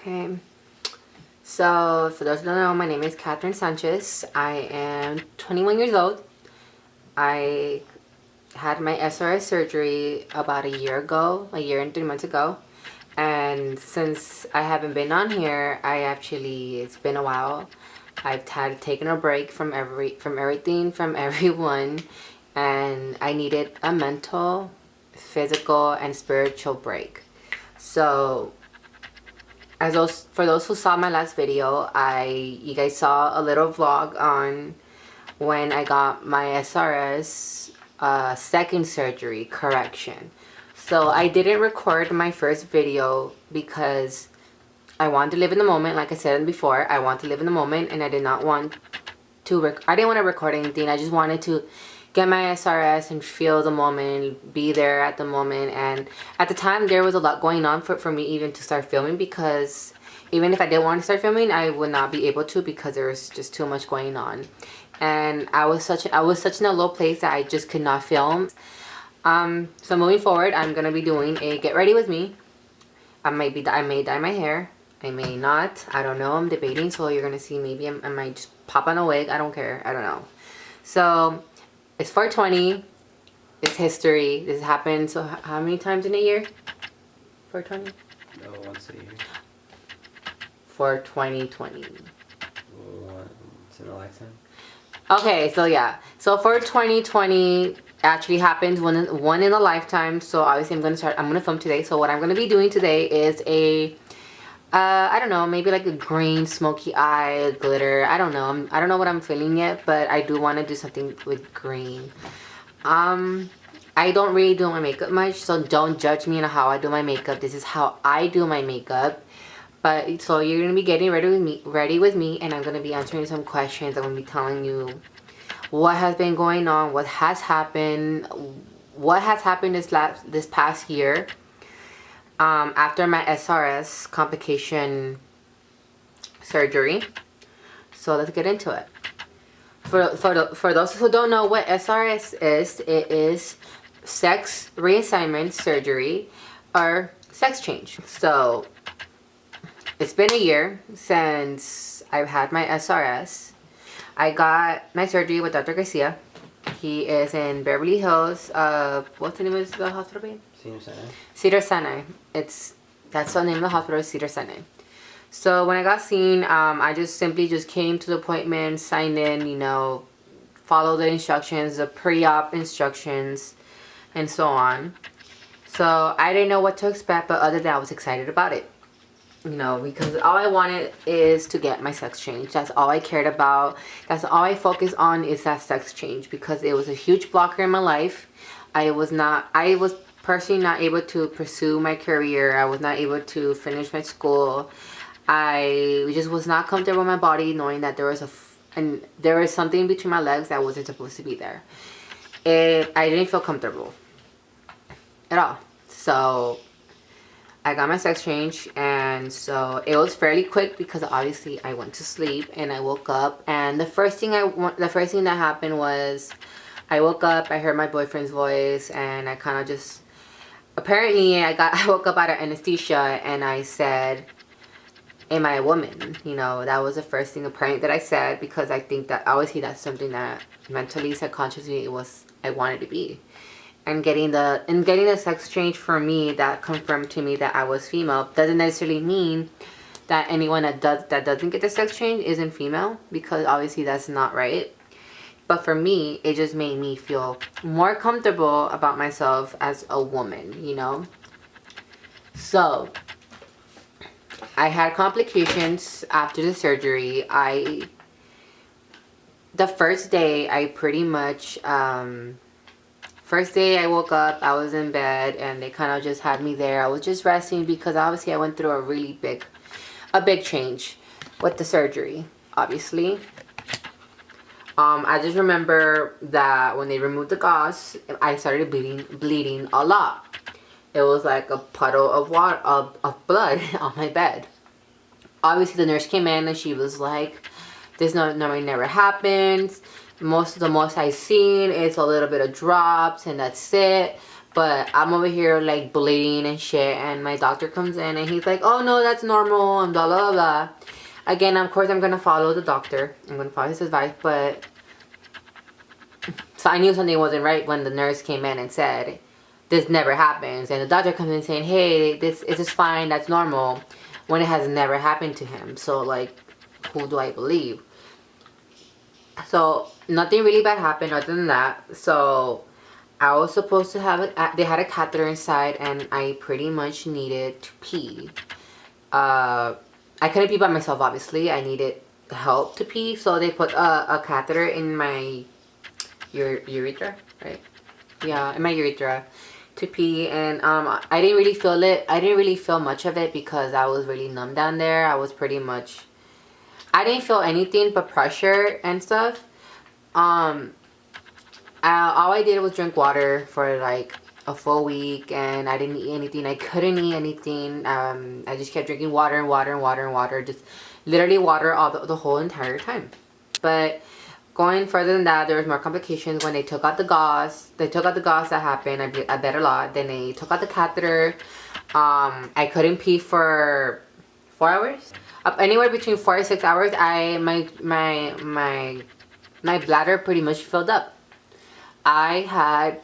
Okay, so for those who don't know, my name is Catherine Sanchez. I am 21 years old. I had my SRS surgery about a year and 3 months ago. And since I haven't been on here, it's been a while. I've taken a break from everything, from everyone, and I needed a mental, physical, and spiritual break. So for those who saw my last video, you guys saw a little vlog on when I got my SRS second surgery correction. So I didn't record my first video because I wanted to live in the moment. Like I said before, I want to live in the moment, and I did not want to I didn't want to record anything. I just wanted to get my SRS and feel the moment, be there at the moment. And at the time, there was a lot going on for me even to start filming, because even if I did want to start filming, I would not be able to because there was just too much going on. And I was such in a low place that I just could not film. So moving forward, I'm gonna be doing a get ready with me. I may dye my hair, I may not, I don't know, I'm debating. So you're gonna see, maybe I might just pop on a wig, I don't care, I don't know. So it's 420, it's history, this happened. So how many times in a year? 420? No, once a year. For 2020. Once in a lifetime. Okay, so yeah, so for 2020 actually happens one in a lifetime. So obviously I'm gonna film today. So what I'm gonna be doing today is I don't know, maybe like a green smoky eye glitter. I don't know, I don't know what I'm feeling yet, but I do want to do something with green. I don't really do my makeup much, so don't judge me on how I do my makeup. This is how I do my makeup. But so you're gonna be getting ready with me, and I'm gonna be answering some questions. I'm gonna be telling you what has been going on, what has happened this past year. After my SRS complication surgery. So let's get into it. For those who don't know what SRS is, it is sex reassignment surgery or sex change. So it's been a year since I've had my SRS. I got my surgery with Dr. Garcia. He is in Beverly Hills. What's the name of the hospital, babe? Cedar Sinai. That's the name of the hospital, Cedar Sinai. So when I got seen, I just simply came to the appointment, signed in, follow the instructions, the pre-op instructions, and so on. So I didn't know what to expect, but other than I was excited about it. Because all I wanted is to get my sex change. That's all I cared about. That's all I focused on, is that sex change, because it was a huge blocker in my life. I was personally not able to pursue my career. I was not able to finish my school. I just was not comfortable with my body, knowing that there was something between my legs that wasn't supposed to be there. I didn't feel comfortable at all. So I got my sex change, and so it was fairly quick because obviously I went to sleep and I woke up, and the first thing that happened was I woke up, I heard my boyfriend's voice, and I kind of just, apparently I woke up out of anesthesia, and I said, am I a woman? That was the first thing apparently that I said, because I think that obviously that's something that mentally, subconsciously, I wanted to be. And getting the sex change, for me, that confirmed to me that I was female. Doesn't necessarily mean that anyone that doesn't get the sex change isn't female, because obviously that's not right. But for me, it just made me feel more comfortable about myself as a woman, So I had complications after the surgery. The first day, first day I woke up, I was in bed, and they kind of just had me there. I was just resting because obviously I went through a big change with the surgery, obviously. I just remember that when they removed the gauze, I started bleeding a lot. It was like a puddle of water, of blood on my bed. Obviously the nurse came in and she was like, this normally never happens. The most I've seen is a little bit of drops, and that's it. But I'm over here like bleeding and shit, and my doctor comes in and he's like, oh no, that's normal, and blah blah blah blah. Again, of course I'm gonna follow the doctor. I'm gonna follow his advice, but so I knew something wasn't right when the nurse came in and said, this never happens. And the doctor comes in saying, hey, this is fine, that's normal, when it has never happened to him. So like, who do I believe? So nothing really bad happened other than that. So I was supposed to have they had a catheter inside, and I pretty much needed to pee. I couldn't pee by myself, obviously. I needed help to pee, so they put a catheter in my urethra, right? Yeah, in my urethra to pee, and I didn't really feel it. I didn't really feel much of it because I was really numb down there. I was pretty much, I didn't feel anything but pressure and stuff. All I did was drink water for like a full week, and I didn't eat anything. I couldn't eat anything. I just kept drinking water and water and water and water, just literally water all the whole entire time. But going further than that, there was more complications when they took out the gauze. They took out the gauze. That happened. I bet a lot. Then they took out the catheter. I couldn't pee for 4 hours. Up anywhere between 4 to 6 hours. My bladder pretty much filled up. I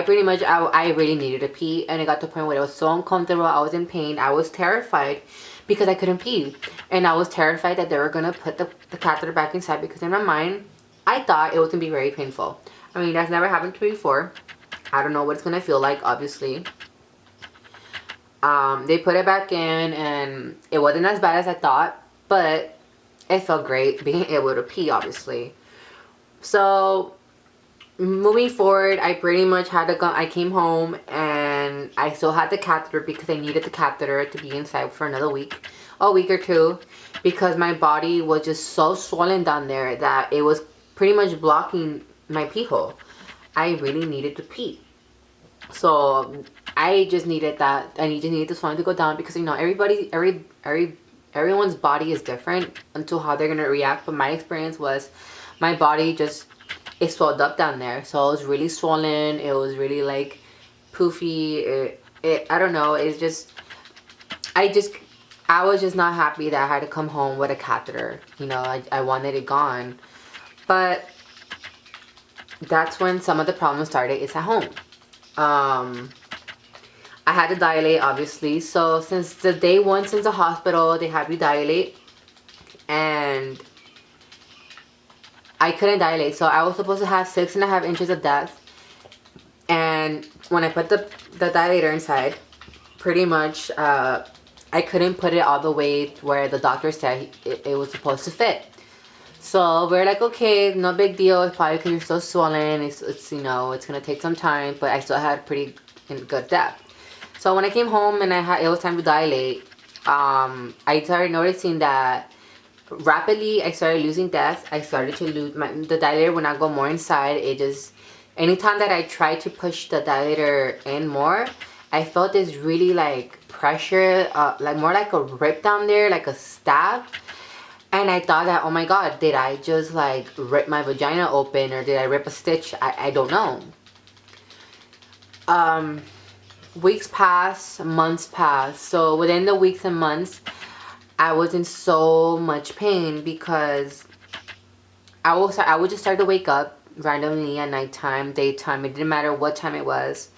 pretty much, I really needed to pee, and it got to the point where it was so uncomfortable. I was in pain. I was terrified because I couldn't pee, and I was terrified that they were gonna put the catheter back inside, because in my mind I thought it was gonna be very painful. I mean, that's never happened to me before. I don't know what it's gonna feel like, obviously. They put it back in, and it wasn't as bad as I thought, but it felt great being able to pee, obviously. So moving forward, I pretty much had to go. I came home and I still had the catheter because I needed the catheter to be inside for another week, a week or two, because my body was just so swollen down there that it was pretty much blocking my pee hole. I really needed to pee. So I just needed that. I just needed the swelling to go down, because you know, everyone's body is different until how they're gonna react. But my experience was my body just, it swelled up down there. So it was really swollen. It was really like poofy. I don't know. It's just, I was just not happy that I had to come home with a catheter. You know, I wanted it gone. But that's when some of the problems started. It's at home. I had to dilate, obviously. So since the day one, since the hospital, they had me dilate, and I couldn't dilate. So I was supposed to have 6.5 inches of depth, and when I put the dilator inside, pretty much I couldn't put it all the way to where the doctor said it was supposed to fit. So we're like, okay, no big deal. It's probably because you're so swollen. It's you know, it's gonna take some time, but I still had pretty good depth. So when I came home and it was time to dilate, I started noticing that rapidly I started losing depth. I started to lose the dilator would not go more inside. It just, anytime that I tried to push the dilator in more, I felt this really like pressure, like more like a rip down there, like a stab. And I thought that, oh my god, did I just like rip my vagina open, or did I rip a stitch? I don't know. Weeks pass, months pass. So within the weeks and months, I was in so much pain, because I would just start to wake up randomly at nighttime, daytime. It didn't matter what time it was.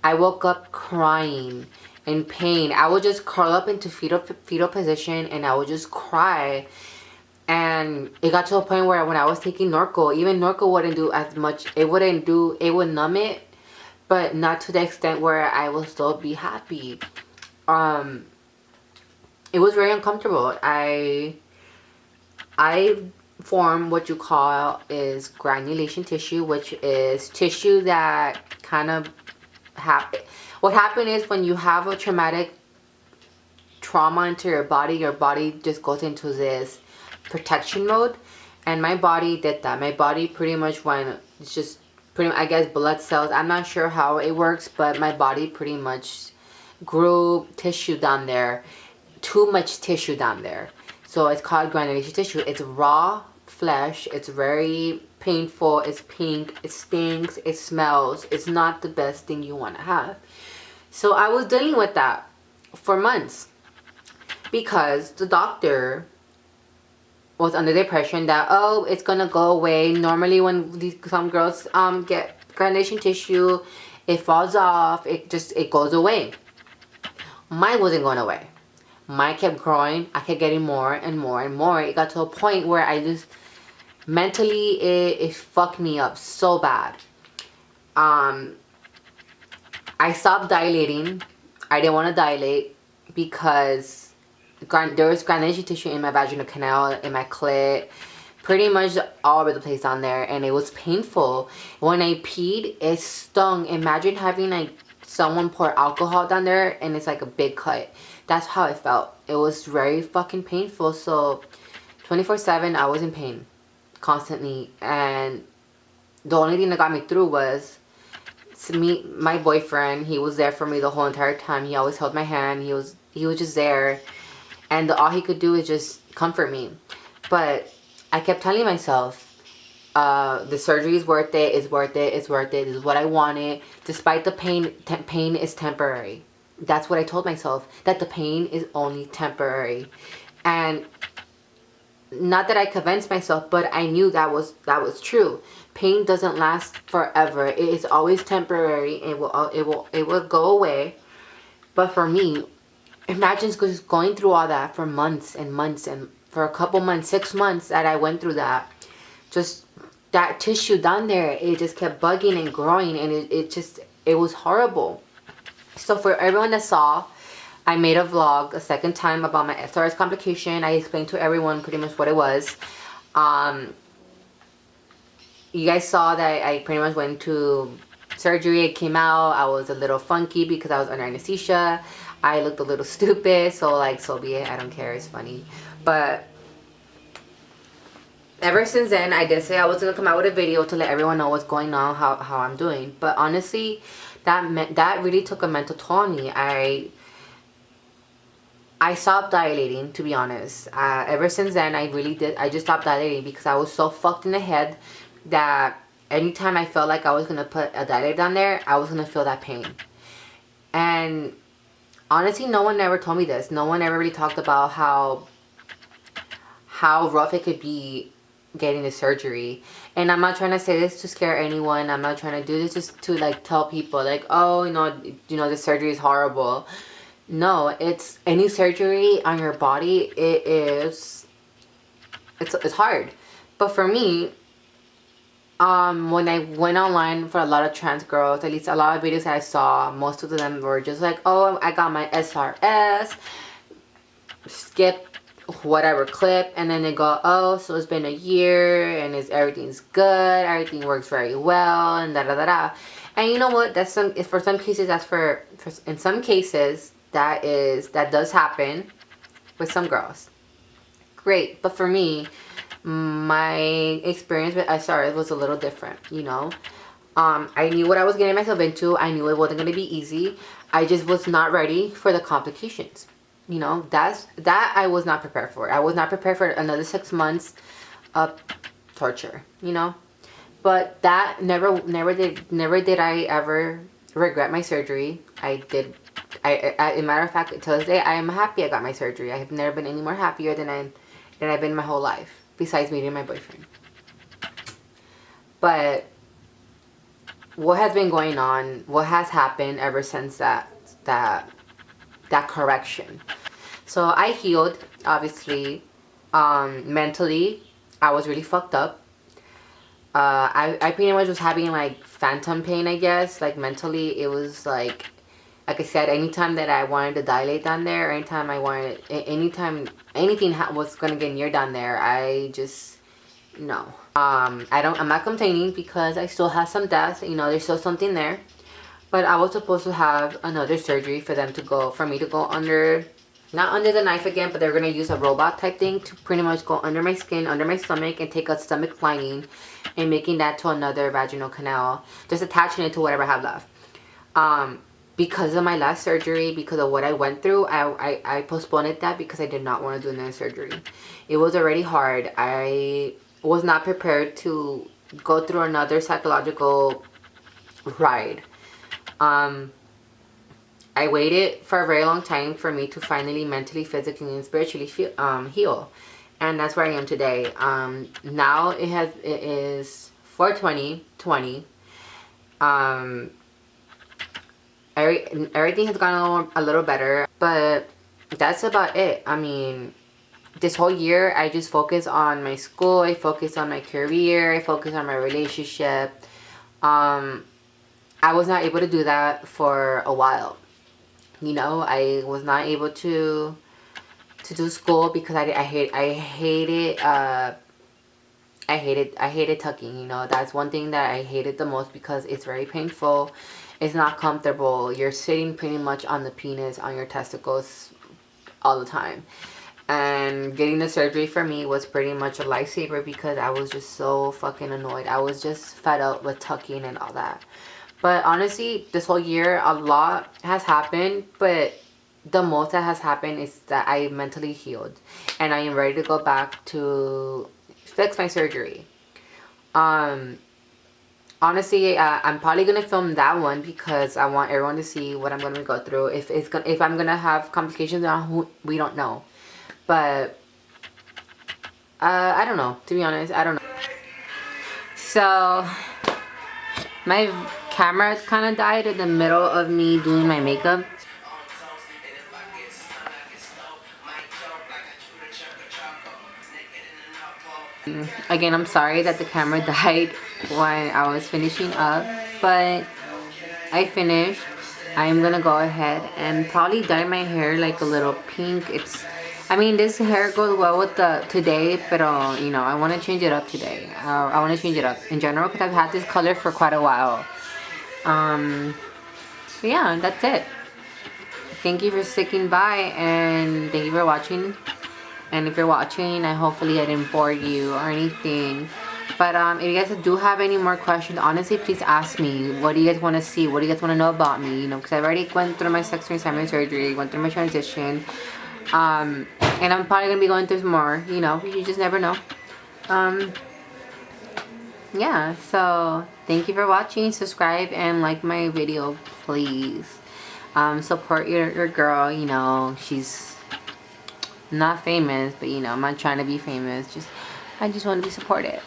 I woke up crying in pain. I would just curl up into fetal position, and I would just cry. And it got to a point where when I was taking Norco, even Norco wouldn't do as much. It would numb it, but not to the extent where I will still be happy. It was very uncomfortable. I form what you call is granulation tissue, which is tissue that kind of what happened is when you have a traumatic trauma into your body just goes into this protection mode, and my body did that. My body pretty much went, it's just pretty much, I guess, blood cells. I'm not sure how it works, but my body pretty much grew tissue down there, too much tissue down there. So it's called granulation tissue. It's raw flesh. It's very painful. It's pink. It stinks. It smells. It's not the best thing you want to have. So I was dealing with that for months because the doctor was under the impression that, oh, it's gonna go away. Normally when some girls get granulation tissue, it falls off. It goes away. Mine wasn't going away. Mine kept growing. I kept getting more and more and more. It got to a point where I just mentally it fucked me up so bad. I stopped dilating. I didn't want to dilate because there was granulation tissue in my vaginal canal, in my clit, pretty much all over the place down there, and it was painful. When I peed, it stung. Imagine having like someone pour alcohol down there and it's like a big cut. That's how I felt. It was very fucking painful. So 24/7 I was in pain constantly, and the only thing that got me through was my boyfriend. He was there for me the whole entire time. He always held my hand. He was just there, and all he could do is just comfort me. But I kept telling myself, the surgery is worth it. It's worth it. It's worth it. This is what I wanted. Despite the pain, pain is temporary. That's what I told myself, that the pain is only temporary. And not that I convinced myself, but I knew that was true. Pain doesn't last forever. It is always temporary. It will go away. But for me, imagine just going through all that for months and months, and for a couple months, 6 months that I went through that. Just that tissue down there, it just kept bugging and growing, and it was horrible. So for everyone that saw, I made a vlog a second time about my SRS complication. I explained to everyone pretty much what it was. You guys saw that I pretty much went to surgery. It came out. I was a little funky because I was under anesthesia. I looked a little stupid, so like, so be it. I don't care. It's funny. But ever since then, I did say I was going to come out with a video to let everyone know what's going on, how I'm doing. But honestly, that really took a mental toll on me. I stopped dilating, to be honest. Ever since then, I just stopped dilating because I was so fucked in the head that anytime I felt like I was going to put a dilator down there, I was going to feel that pain. And honestly, no one ever told me this. No one ever really talked about how rough it could be getting the surgery. And I'm not trying to say this to scare anyone. I'm not trying to do this just to like tell people like, oh, the surgery is horrible. No, it's any surgery on your body. It's hard. But for me, when I went online for a lot of trans girls, at least a lot of videos that I saw, most of them were just like, oh, I got my SRS, skip whatever clip, and then they go, oh, so it's been a year and everything's good, everything works very well, and da da da da. And you know what? In some cases that does happen with some girls. Great, but for me, my experience with SRS was a little different. I knew what I was getting myself into. I knew it wasn't going to be easy. I just was not ready for the complications. That I was not prepared for. I was not prepared for another 6 months of torture. But that never did I ever regret my surgery. I did. As a matter of fact, to this day, I am happy I got my surgery. I have never been any more happier than I've been my whole life, besides meeting my boyfriend. But what has been going on? What has happened ever since that correction? So I healed, obviously. Mentally, I was really fucked up. I pretty much was having like phantom pain, I guess. Like mentally, it was like I said, anytime that I wanted to dilate down there, anytime anything was gonna get near down there, I just, no. I'm not complaining because I still have some death. There's still something there. But I was supposed to have another surgery for me to go under, not under the knife again, but they're gonna use a robot type thing to pretty much go under my skin, under my stomach, and take a stomach lining and making that to another vaginal canal, just attaching it to whatever I have left. Because of my last surgery, because of what I went through, I postponed that because I did not want to do another surgery. It was already hard. I was not prepared to go through another psychological ride. I waited for a very long time for me to finally mentally, physically, and spiritually heal, and that's where I am today. Now it is 4/20/20. Everything has gone a little better, but that's about it. I mean, this whole year I just focused on my school, I focused on my career, I focused on my relationship. I was not able to do that for a while. You know, I was not able to do school because I hated tucking. You know, that's one thing that I hated the most because it's very painful. It's not comfortable. You're sitting pretty much on the penis, on your testicles all the time. And getting the surgery for me was pretty much a lifesaver because I was just so fucking annoyed. I was just fed up with tucking and all that. But honestly, this whole year, a lot has happened, but the most that has happened is that I mentally healed. And I am ready to go back to fix my surgery. Honestly, I'm probably gonna film that one because I want everyone to see what I'm gonna go through. If I'm gonna have complications, we don't know. But I don't know. To be honest, I don't know. So my camera kind of died in the middle of me doing my makeup. Again, I'm sorry that the camera died when I was finishing up, but I finished. I'm gonna go ahead and probably dye my hair like a little pink. I mean, this hair goes well with the today, but you know, I want to change it up today. I want to change it up in general because I've had this color for quite a while. But yeah, that's it. Thank you for sticking by and thank you for watching. And if you're watching, hopefully I didn't bore you or anything. But if you guys do have any more questions, honestly, please ask me. What do you guys want to see? What do you guys want to know about me? You know, because I've already went through my sex reassignment surgery, went through my transition. And I'm probably going to be going through more. You know, you just never know. Yeah, so thank you for watching. Subscribe and like my video, please. Support your girl. You know, she's not famous, but you know, I'm not trying to be famous. I just want to be supported.